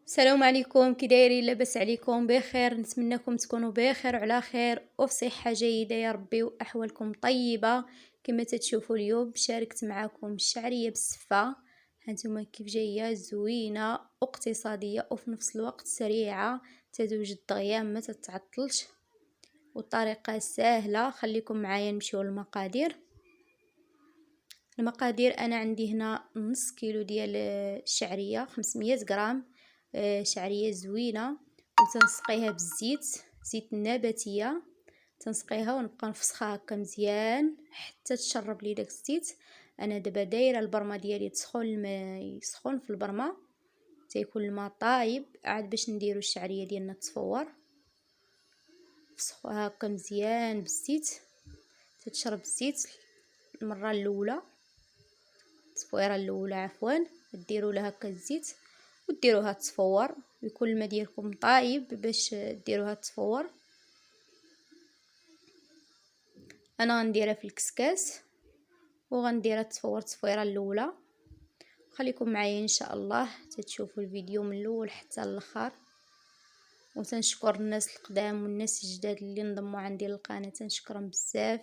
السلام عليكم، كي دايرين؟ لاباس عليكم؟ بخير، نتمنىكم تكونوا بخير وعلى خير وفي صحه جيده يا ربي، واحوالكم طيبه. كما تتشوفوا اليوم شاركت معكم الشعريه بالسفه. هانتوما كيف جايه زوينه واقتصاديه وفي نفس الوقت سريعه، تذوج الدغيا ما تتعطلش والطريقه سهله. خليكم معايا نمشيو للمقادير. المقادير انا عندي هنا نص كيلو ديال الشعريه، 500 غرام شعريه زوينه، وتنسقيها بالزيت، زيت النباتيه. تنسقيها ونبقى نفسخها هكا مزيان حتى تشرب لي داك الزيت. انا دابا دايره البرمه ديالي تسخن، الماء يسخن في البرمه، تيكون الماء طايب عاد باش نديرو الشعريه ديالنا تصفور. نفسخوها هكا مزيان بالزيت، تتشرب الزيت المره الاولى، التصفيره الاولى عفوا. ديروا لها هكا الزيت وديروها تصفور، يكون الماء ديالكم طايب باش ديروها تصفور. انا غنديرها في الكسكاس وغنديرها تصفور التصفيره الاولى. خليكم معايا ان شاء الله تتشوفوا الفيديو من الاول حتى الاخر. وتنشكر الناس القدام والناس الجداد اللي انضموا عندي للقناه، تنشكرهم بزاف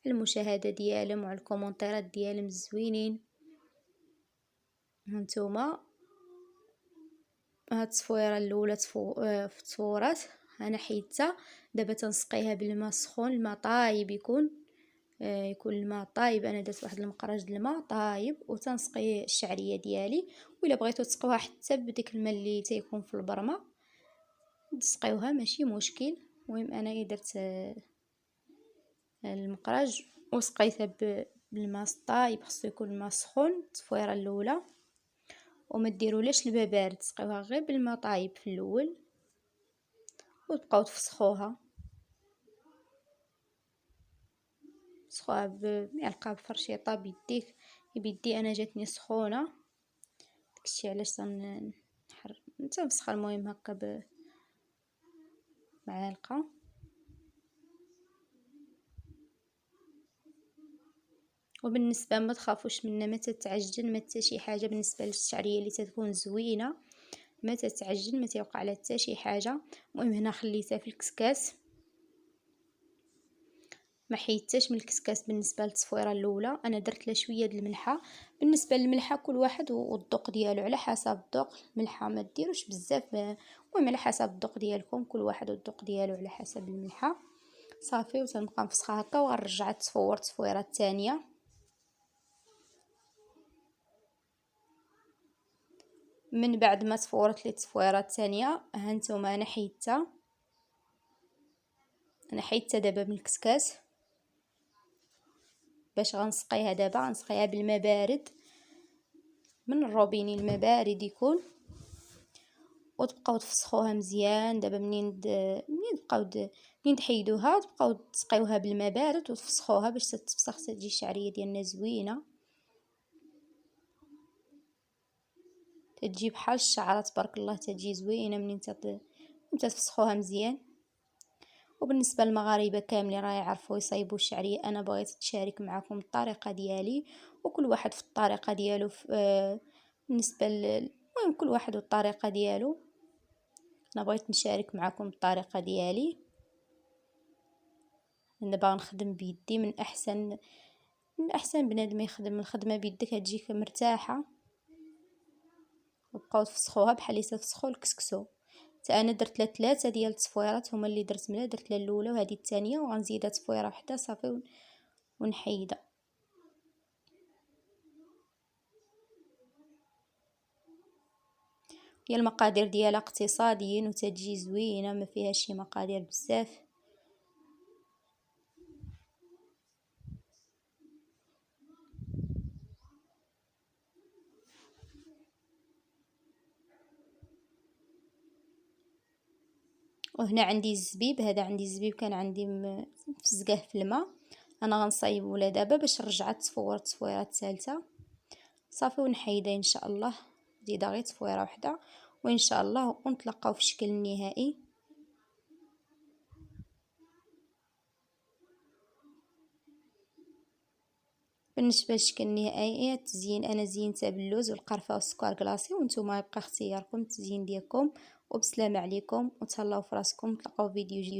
على المشاهده ديالهم وعلى الكومونتيرات ديالهم الزوينين. هانتوما هاد التصفيره الاولى في التصفورات انا حيدتها. دابا تنسقيها بالماء سخون، الماء طايب يكون الماء طايب. انا درت واحد المقرج د الماء طايب وتنسقي الشعريه ديالي. وإلا بغيتو تسقوها حتى بديك الماء اللي تيكون في البرمه تسقيوها ماشي مشكل. المهم انا درت المقرج وسقيتها بالماء طايب، خصو يكون الماء سخون التصفيره الاولى. وما ديرولاش الماء بارد، تسقيوها غير بالماء طايب في الاول وتبقاو تفسخوها. تفسخوها بمعلقه بفرشيطه بيدي انا جاتني سخونه، داكشي علاش تنفسخها. المهم هكا بمعلقه. وبالنسبه ما تخافوش منها، ما تتعجن ما حتى شي حاجه. بالنسبه للشعريه اللي تكون زوينه ما تتعجن، ما تيوقع لها حتى شي حاجه. المهم هنا خليتها في الكسكاس، ما حيدتهاش من الكسكاس. بالنسبه للتصفيره الاولى انا درت لها شويه د الملحه. بالنسبه للملحه كل واحد والذوق ديالو، على حسب الذوق. الملحه ما ديروش بزاف، المهم على حسب الذوق ديالكم، كل واحد والذوق ديالو على حسب الملحه. صافي وتنبقى نفسخها هكا وغنرجع تصفور التصفيره الثانيه. من بعد ما تصفورت لي التصفيره الثانيه هانتوما انا حيدتها دابا من الكسكاس باش غنسقيها. دابا غنسقيها بالماء بارد من الروبيني، الماء بارد يكون. وتبقاو تفسخوها مزيان. دابا منين تحيدوها تبقاو تسقيوها بالماء بارد وتفسخوها باش تتفسخ تجي الشعريه ديالنا زوينه، تجي بحال الشعره تبارك الله، تجي زوينه منين تفسخوها مزيان. وبالنسبه للمغاربه كاملين راه يعرفوا يصايبوا الشعريه، انا بغيت نشارك معكم الطريقه ديالي وكل واحد في الطريقه ديالو. بالنسبه المهم كل واحد والطريقه ديالو. انا بغيت نشارك معكم الطريقه ديالي. انا باغا نخدم بيدي، من احسن بنادم يخدم الخدمه بيدك تجيك مرتاحه. وبقاو تفسخوها بحال اللي تفسخوا الكسكسو. انا درت لها 3 ديال التصفيرات هما اللي درت منها. درت لها الاولى وهذه الثانيه وغنزيدها تصفيره واحده صافي ونحيدها. هي المقادير ديالها اقتصاديين وتجي زوينه، ما فيها شي مقادير بزاف. وهنا عندي الزبيب، هذا عندي الزبيب كان عندي مفزقه في الماء. انا غنصايبو له دابا باش رجعت تصفور التصفيره الثالثه صافي ونحيدها ان شاء الله. زيدها غير تصفيره واحده وان شاء الله ونتلاقاو في الشكل النهائي. بالنسبه للشكل النهائي التزيين انا زينتها باللوز والقرفه والسكر كلاصي، وانتم يبقى اختياركم التزيين ديالكم. وبسلامه عليكم وتهلاو فراسكم، نتلاقاو في فيديو جديد.